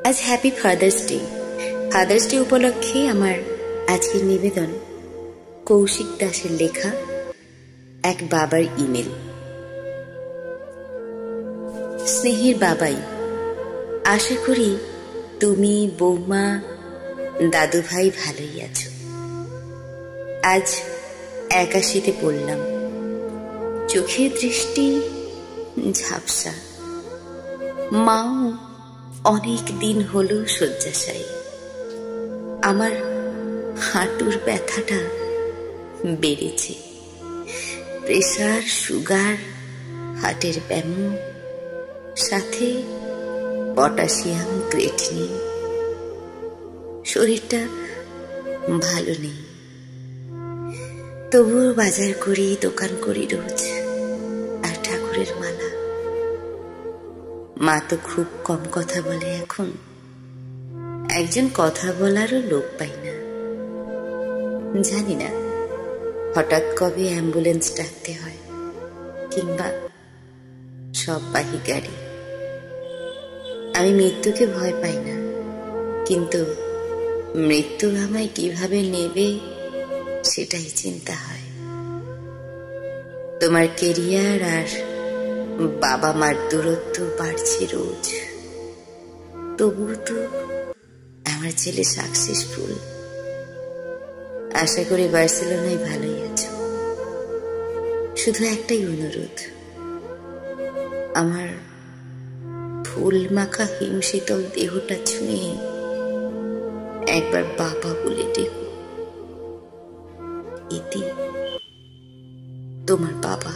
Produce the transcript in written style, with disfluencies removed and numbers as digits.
আজ happy father's day উপলক্ষে আমার আজকের নিবেদন কৌশিক দাসের লেখা এক বাবার ইমেল। স্নেহের বাবাই, আশা করি তুমি, বৌমা, দাদু ভাই ভালোই আছো। আজ 81-তে পড়লাম, চোখের দৃষ্টি ঝাপসা। মাও অনেক দিন হলো শয্যাশায়ী। আমার হাঁটুর ব্যথাটা বেড়েছে, প্রেসার, সুগার, হার্টের ব্যামো, সাথে পটাশিয়াম, ক্রেটিনিন। শরীরটা ভালো নেই, তবুও বাজার করি, দোকান করি রোজ, আর ঠাকুরের মালা। মা তো খুব কম কথা বলে এখন, একজন কথা বলারও লোক পাই না। জানি না হঠাৎ কবে অ্যাম্বুলেন্স ডাকতে হয়, কিংবা সববাহী গাড়ি। আমি মৃত্যুকে ভয় পাই না, কিন্তু মৃত্যু আমায় কিভাবে নেবে সেটাই চিন্তা হয়। তোমার কেরিয়ার আর বাবা মার দূরত্ব বাড়ছে রোজ, তবুও তো আমার ছেলে সাকসেসফুল। আশা করি বার্সেলোনায় ভালোই আছো। শুধু একটাই অনুরোধ, আমার ফুল মাখা হিমশীতল দেহটা ছুঁয়ে একবার বাবা বলে ডেকো। ইতি, তোমার বাবা।